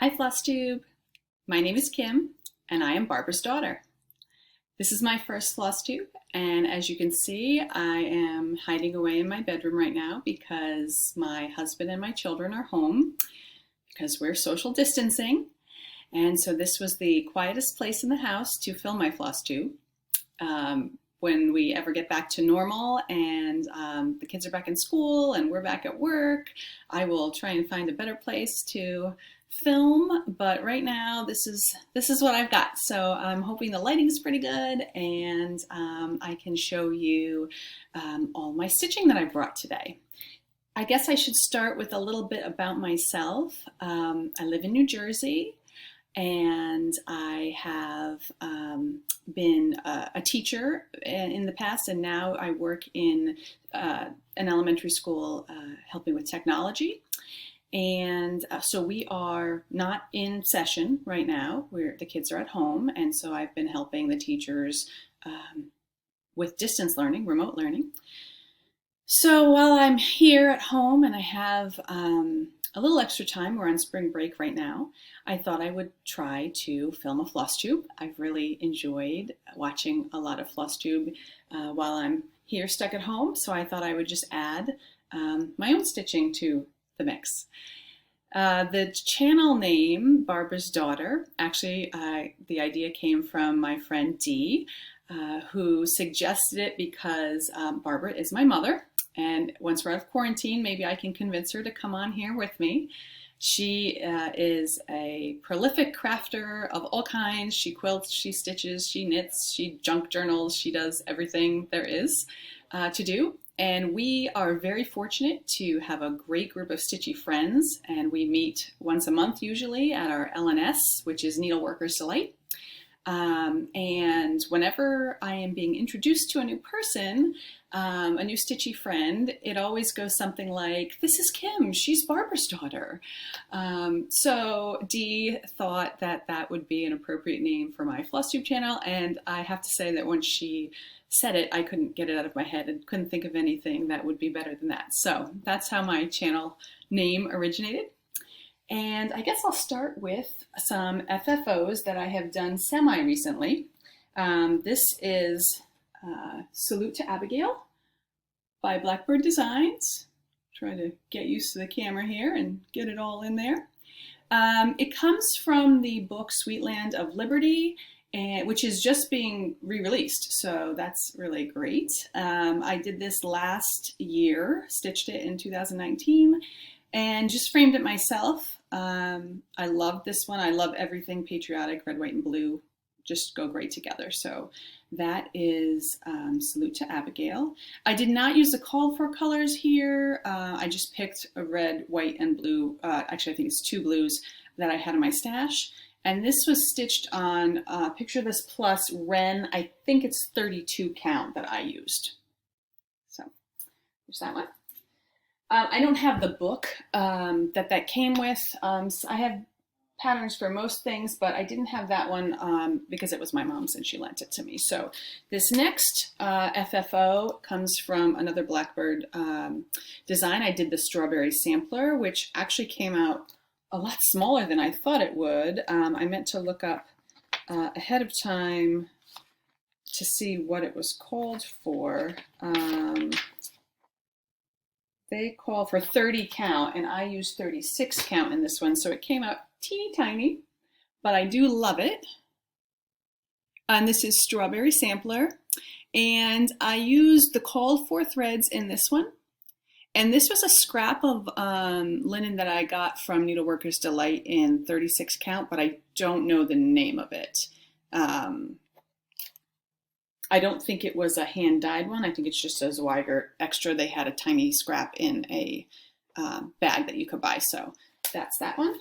Hi Flosstube, my name is Kim and I am Barbara's daughter. This is my first Flosstube, and as you can see I am hiding away in my bedroom right now because my husband and my children are home because we're social distancing, and so this was the quietest place in the house to film my Flosstube. When we ever get back to normal and the kids are back in school and we're back at work, I will try and find a better place to film, but right now this is what I've got. So I'm hoping the lighting's pretty good and I can show you all my stitching that I brought today. I guess I should start with a little bit about myself. I live in New Jersey and I have been a teacher in the past, and now I work in an elementary school helping with technology. And so we are not in session right now. The kids are at home, and so I've been helping the teachers with distance learning, remote learning. So while I'm here at home and I have a little extra time, we're on spring break right now, I thought I would try to film a Flosstube. I've really enjoyed watching a lot of Flosstube while I'm here stuck at home, so I thought I would just add my own stitching to the mix. The channel name, Barbara's Daughter, actually the idea came from my friend Dee, who suggested it because Barbara is my mother, and once we're out of quarantine, maybe I can convince her to come on here with me. She is a prolific crafter of all kinds. She quilts, she stitches, she knits, she junk journals, she does everything there is to do. And we are very fortunate to have a great group of stitchy friends, and we meet once a month usually at our LNS, which is Needleworkers Delight. And whenever I am being introduced to a new person, a new stitchy friend, it always goes something like, "This is Kim, she's Barbara's daughter." So Dee thought that that would be an appropriate name for my Flosstube channel, and I have to say that once she said it, I couldn't get it out of my head and couldn't think of anything that would be better than that. So that's how my channel name originated. And I guess I'll start with some FFOs that I have done semi-recently. This is Salute to Abigail by Blackbird Designs. Try to get used to the camera here and get it all in there. It comes from the book Sweetland of Liberty, which is just being re-released, so that's really great. I did this last year, stitched it in 2019, and just framed it myself. I love this one. I love everything patriotic. Red, white, and blue just go great together. So that is Salute to Abigail. I did not use the call for colors here. I just picked a red, white, and blue. Actually, I think it's two blues that I had in my stash. And this was stitched on Picture This Plus Ren. I think it's 32 count that I used. So there's that one. I don't have the book that came with. So I have patterns for most things, but I didn't have that one because it was my mom's and she lent it to me. So this next FFO comes from another Blackbird design. I did the Strawberry Sampler, which actually came out a lot smaller than I thought it would. I meant to look up ahead of time to see what it was called for. They call for 30 count, and I used 36 count in this one, so it came out teeny tiny, but I do love it. And this is Strawberry Sampler, and I used the called for threads in this one. And this was a scrap of linen that I got from Needleworkers Delight in 36 count, but I don't know the name of it. I don't think it was a hand-dyed one. I think it's just a Zweigert extra. They had a tiny scrap in a bag that you could buy, so that's that one.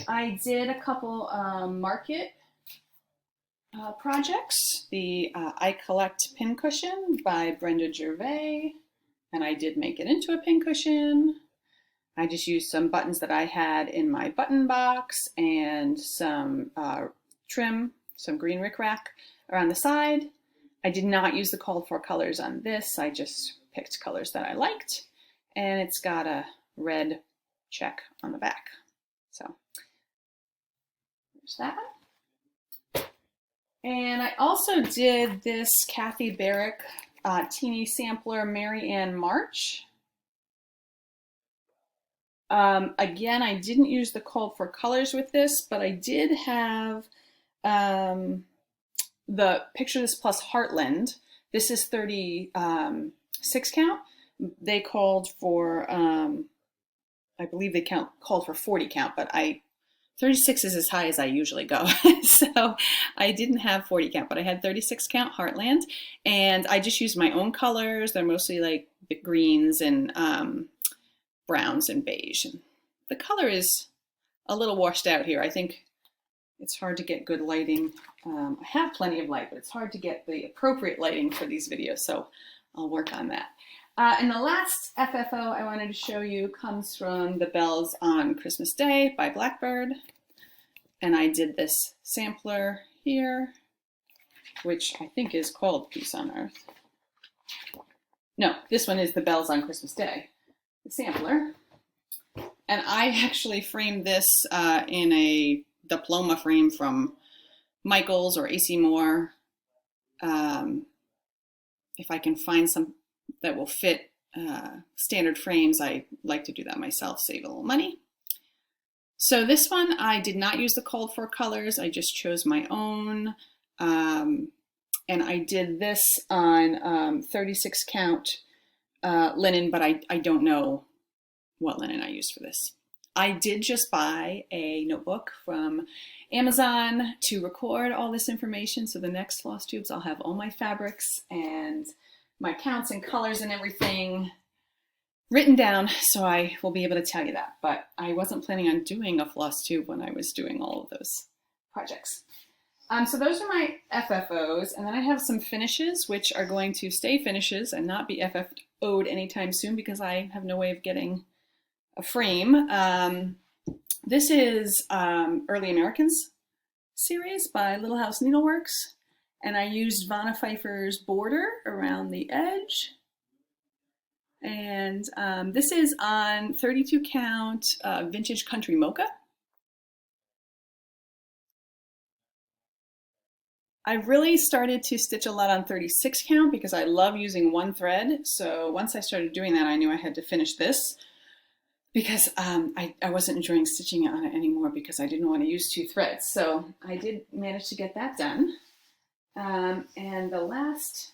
I did a couple market projects. The I Collect Pincushion by Brenda Gervais, and I did make it into a pincushion. I just used some buttons that I had in my button box and some trim, some green rickrack around the side. I did not use the called for colors on this. I just picked colors that I liked, and it's got a red check on the back. So there's that. And I also did this Kathy Barrack teeny sampler Marianne March. Again, I didn't use the called for colors with this, but I did have the Picture This Plus Heartland. This is 36 count. They called for, I believe they called for 40 count, but 36 is as high as I usually go. So I didn't have 40 count, but I had 36 count Heartland, and I just used my own colors. They're mostly like greens and browns and beige. And the color is a little washed out here. I think it's hard to get good lighting. I have plenty of light, but it's hard to get the appropriate lighting for these videos, so I'll work on that. And the last FFO I wanted to show you comes from the Bells on Christmas Day by Blackbird. And I did this sampler here, which I think is called Peace on Earth. No, this one is the Bells on Christmas Day, the sampler. And I actually framed this in a diploma frame from Michaels or AC Moore. If I can find some that will fit standard frames, I like to do that myself, save a little money. So this one, I did not use the called for colors. I just chose my own. And I did this on 36 count linen, but I don't know what linen I used for this. I did just buy a notebook from Amazon to record all this information. So the next Flosstubes, I'll have all my fabrics and my counts and colors and everything written down, so I will be able to tell you that. But I wasn't planning on doing a Flosstube when I was doing all of those projects. So those are my FFOs, and then I have some finishes, which are going to stay finishes and not be FFO'd anytime soon because I have no way of getting a frame. This is Early Americans series by Little House Needleworks, and I used Vanna Pfeiffer's border around the edge. And this is on 32 count Vintage Country Mocha. I really started to stitch a lot on 36 count because I love using one thread. So once I started doing that, I knew I had to finish this because I wasn't enjoying stitching on it anymore because I didn't want to use two threads. So I did manage to get that done. And the last,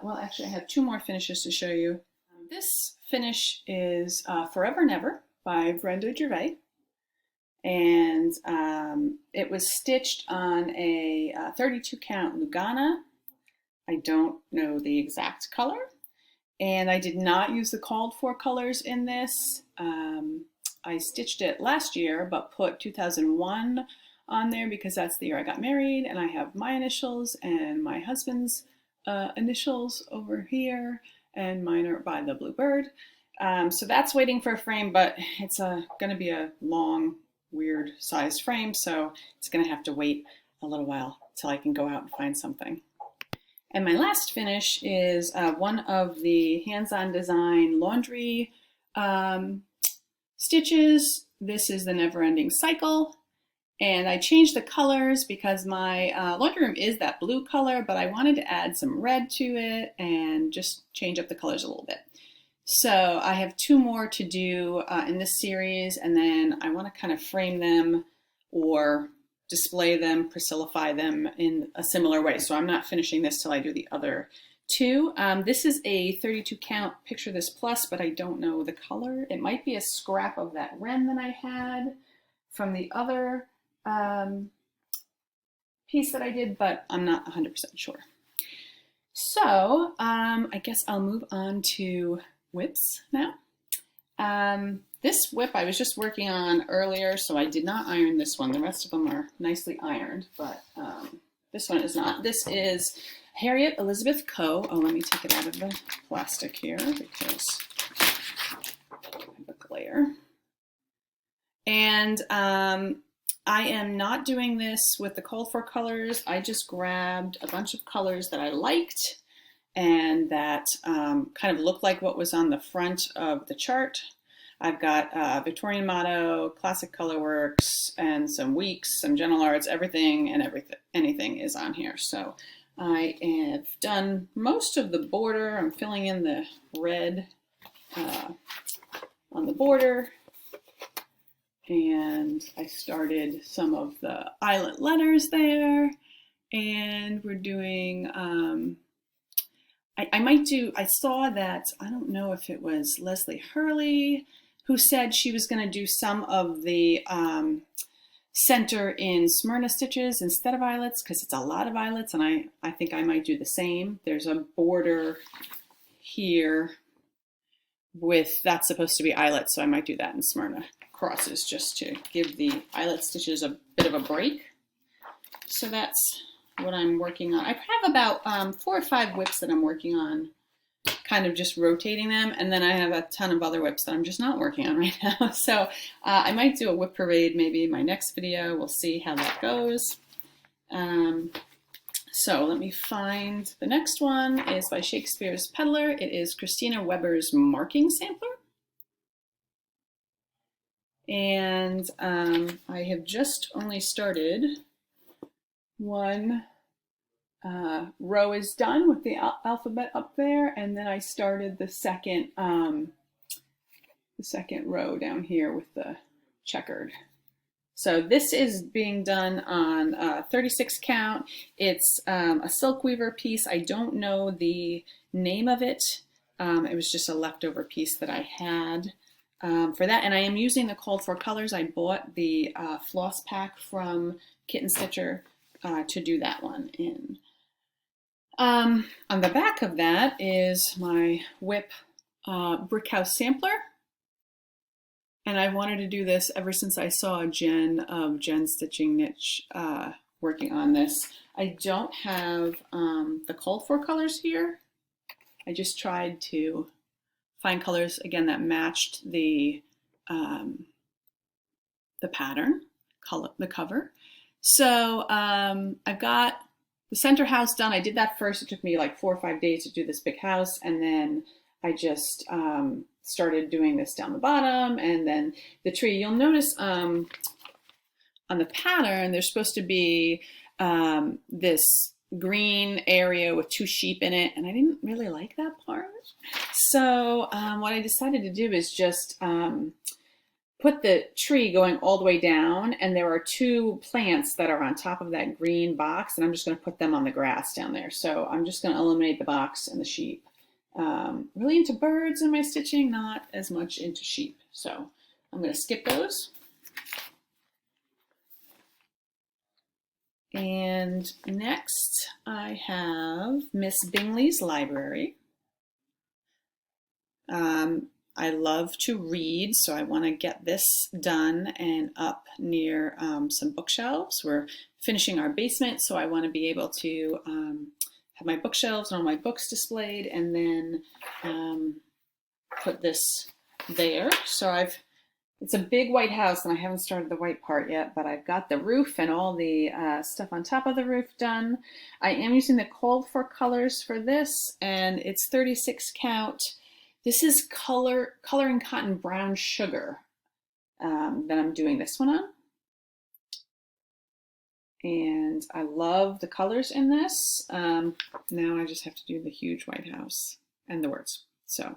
well, actually I have two more finishes to show you. This finish is Forever Never by Brenda Gervais. And it was stitched on a 32 count Lugana. I don't know the exact color. And I did not use the called for colors in this. I stitched it last year, but put 2001 on there because that's the year I got married, and I have my initials and my husband's initials over here, and mine are by the Bluebird. So that's waiting for a frame, but it's going to be a long, weird sized frame, so it's going to have to wait a little while till I can go out and find something. And my last finish is one of the hands-on design laundry stitches. This is the Never Ending Cycle. And I changed the colors because my laundry room is that blue color, but I wanted to add some red to it and just change up the colors a little bit. So I have two more to do in this series, and then I want to kind of frame them or display them, Priscillify them in a similar way. So I'm not finishing this till I do the other two. This is a 32 count Picture This Plus, but I don't know the color. It might be a scrap of that wren that I had from the other piece that I did, but I'm not 100% sure. So I guess I'll move on to whips now. This whip I was just working on earlier, so I did not iron this one. The rest of them are nicely ironed, but this one is not. This is Harriet Elizabeth Coe. Oh, let me take it out of the plastic here because I have a glare. And I am not doing this with the called for colors. I just grabbed a bunch of colors that I liked and that kind of looked like what was on the front of the chart. I've got Victorian Motto, Classic Colorworks, and some Weeks, some Gentle Arts, everything and anything is on here. So I have done most of the border. I'm filling in the red on the border. And I started some of the eyelet letters there. And we're doing, I might do, I saw that, I don't know if it was Leslie Hurley who said she was going to do some of the center in Smyrna stitches instead of eyelets, because it's a lot of eyelets, and I think I might do the same. There's a border here with, that's supposed to be eyelets, so I might do that in Smyrna crosses just to give the eyelet stitches a bit of a break. So that's what I'm working on. I have about 4 or 5 whips that I'm working on, kind of just rotating them, and then I have a ton of other whips that I'm just not working on right now. So I might do a whip parade maybe in my next video. We'll see how that goes. So let me find, the next one is by Shakespeare's Peddler. It is Christina Weber's Marking Sampler. And I have just only started. One row is done with the alphabet up there, and then I started the second row down here with the checkered. So this is being done on 36 count. It's a silk weaver piece. I don't know the name of it. It was just a leftover piece that I had for that. And I am using the called for colors. I bought the floss pack from Kitten Stitcher to do that one in. On the back of that is my whip brick house sampler. And I wanted to do this ever since I saw Jen of Jen Stitching Niche working on this. I don't have the called for colors here. I just tried to find colors, again, that matched the pattern, the cover. So I've got the center house done. I did that first. It took me like 4 or 5 days to do this big house. And then I just started doing this down the bottom, and then the tree. You'll notice on the pattern, there's supposed to be this green area with 2 sheep in it, and I didn't really like that part. So what I decided to do is just put the tree going all the way down, and there are 2 plants that are on top of that green box, and I'm just going to put them on the grass down there. So I'm just going to eliminate the box and the sheep. Really into birds in my stitching, not as much into sheep. So I'm going to skip those. And next I have Miss Bingley's Library. I love to read, so I want to get this done and up near some bookshelves. We're finishing our basement, so I want to be able to have my bookshelves and all my books displayed, and then put this there. So it's a big white house, and I haven't started the white part yet, but I've got the roof and all the stuff on top of the roof done. I am using the called for colors for this, and it's 36 count. This is coloring cotton brown sugar that I'm doing this one on. And I love the colors in this. Now I just have to do the huge white house and the words. So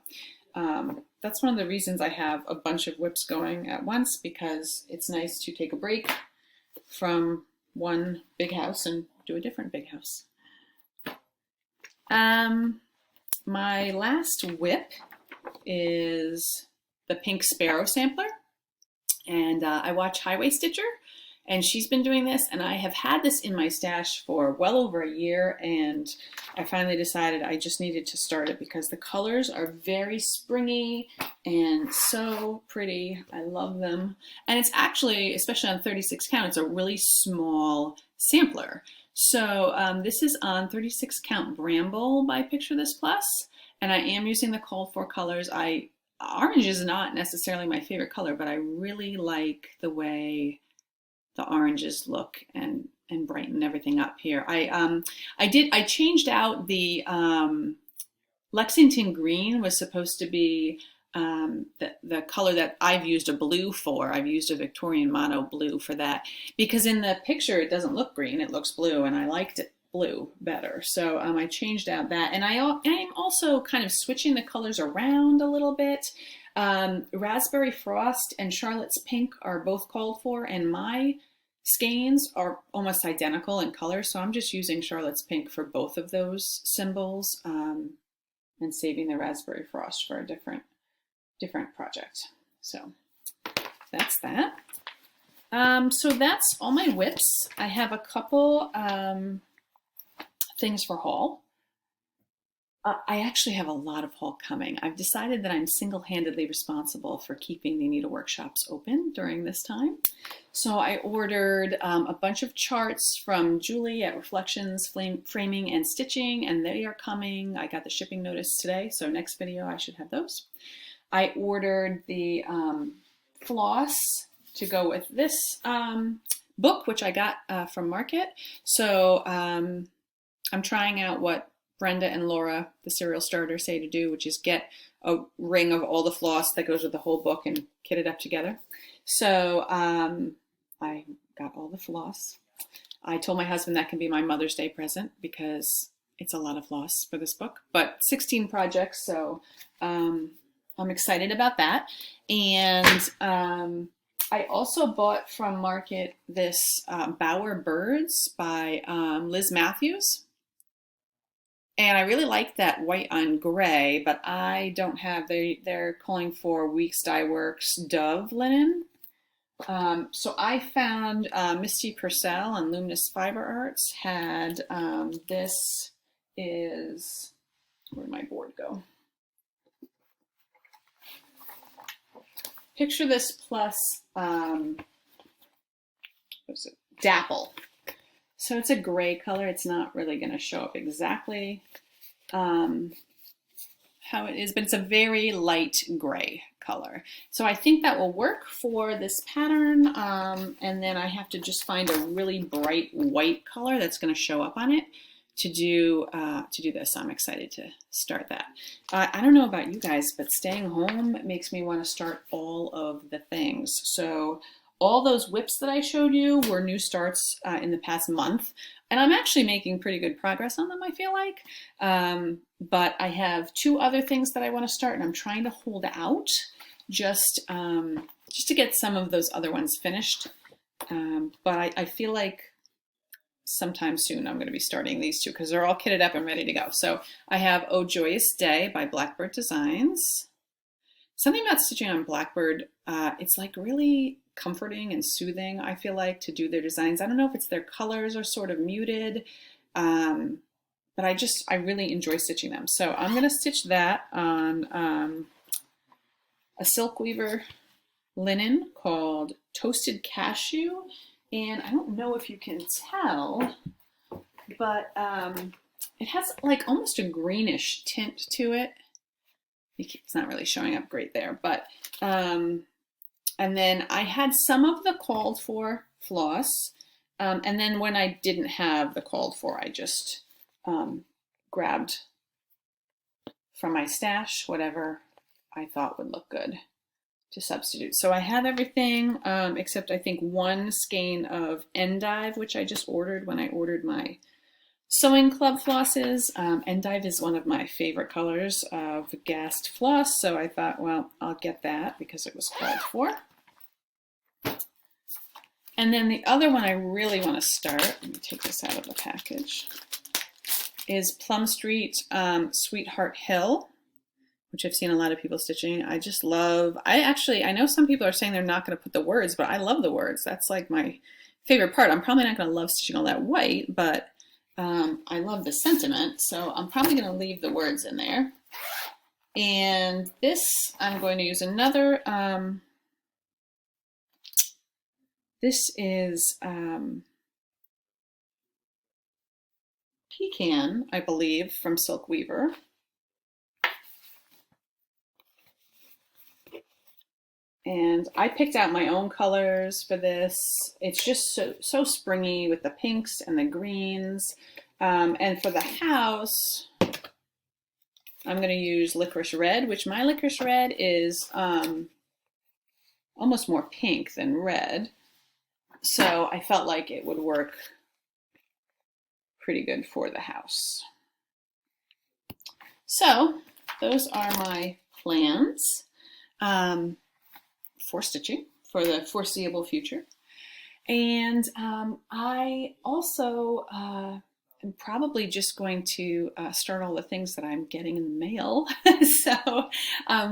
that's one of the reasons I have a bunch of whips going at once, because it's nice to take a break from one big house and do a different big house. My last whip is the pink Sparrow sampler, and I watch Highway Stitcher, and she's been doing this, and I have had this in my stash for well over a year, and I finally decided I just needed to start it because the colors are very springy and so pretty. I love them. And it's actually, especially on 36 count, it's a really small sampler. So this is on 36 count Bramble by Picture This Plus, and I am using the called for colors. Orange is not necessarily my favorite color, but I really like the way the oranges look and brighten everything up here. I changed out the Lexington green was supposed to be the color that I've used a blue for. I've used a Victorian mono blue for that because in the picture it doesn't look green, it looks blue, and I liked it blue better. So I changed out that, and I'm also kind of switching the colors around a little bit. Raspberry Frost and Charlotte's Pink are both called for, and my skeins are almost identical in color, so I'm just using Charlotte's Pink for both of those symbols, and saving the Raspberry Frost for a different project. So that's that. So that's all my whips. I have a couple things for haul. I actually have a lot of haul coming. I've decided that I'm single-handedly responsible for keeping the Anita workshops open during this time. So I ordered a bunch of charts from Julie at Reflections Framing and Stitching, and they are coming. I got the shipping notice today, so next video I should have those. I ordered the floss to go with this book, which I got from Market. So I'm trying out what Brenda and Laura, the serial starter, say to do, which is get a ring of all the floss that goes with the whole book and kit it up together. So I got all the floss. I told my husband that can be my Mother's Day present because it's a lot of floss for this book, but 16 projects, so I'm excited about that. And I also bought from Market this Bower Birds by Liz Matthews. And I really like that white on gray, but I don't have, they're calling for Weeks Dye Works Dove linen. So I found Misty Purcell and Luminous Fiber Arts had, this is, where'd my board go? Picture This plus, what is it? Dapple. So it's a gray color. It's not really going to show up exactly how it is, but it's a very light gray color. So I think that will work for this pattern. And then I have to just find a really bright white color that's going to show up on it to do this. I'm excited to start that. I don't know about you guys, but staying home makes me want to start all of the things. So all those whips that I showed you were new starts in the past month, and I'm actually making pretty good progress on them, I feel like. But I have 2 other things that I want to start, and I'm trying to hold out just to get some of those other ones finished. But I feel like sometime soon I'm going to be starting these 2 because they're all kitted up and ready to go. So I have Oh Joyous Day by Blackbird Designs. Something about stitching on Blackbird, it's like really comforting and soothing, I feel like, to do their designs. I don't know if it's their colors are sort of muted, but I really enjoy stitching them. So I'm going to stitch that on a Silk Weaver linen called Toasted Cashew. And I don't know if you can tell, but it has like almost a greenish tint to it. It's not really showing up great there, but and then I had some of the called for floss, and then when I didn't have the called for, I just grabbed from my stash whatever I thought would look good to substitute. So I have everything except I think 1 skein of Endive, which I just ordered when I ordered my Sewing Club flosses. Endive is one of my favorite colors of Gast floss, so I thought, well, I'll get that because it was called for. And then the other one I really want to start, let me take this out of the package, is Plum Street Sweetheart Hill, which I've seen a lot of people stitching. I just love, I know some people are saying they're not going to put the words, but I love the words. That's like my favorite part. I'm probably not going to love stitching all that white, but I love the sentiment, so I'm probably going to leave the words in there. And this, I'm going to use another, this is Pecan, I believe, from Silk Weaver. And I picked out my own colors for this. It's just so springy with the pinks and the greens. And for the house, I'm going to use licorice red, which my licorice red is almost more pink than red. So I felt like it would work pretty good for the house. So those are my plans for stitching for the foreseeable future. And I also am probably just going to start all the things that I'm getting in the mail. So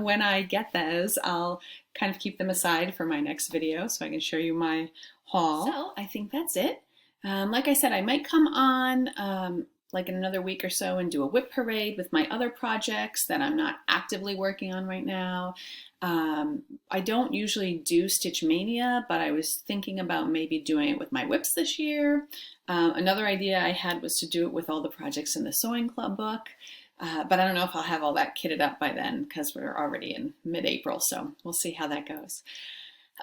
when I get those, I'll kind of keep them aside for my next video so I can show you my haul. So I think that's it. Like I said, I might come on like in another week or so and do a whip parade with my other projects that I'm not actively working on right now. I don't usually do Stitch Mania, but I was thinking about maybe doing it with my whips this year. Another idea I had was to do it with all the projects in the Sewing Club book, but I don't know if I'll have all that kitted up by then because we're already in mid-April, so we'll see how that goes.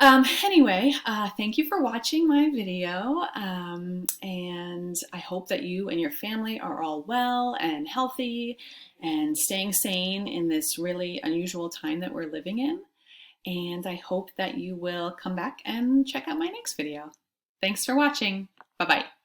Anyway, thank you for watching my video, and I hope that you and your family are all well and healthy and staying sane in this really unusual time that we're living in. And I hope that you will come back and check out my next video. Thanks for watching. Bye-bye.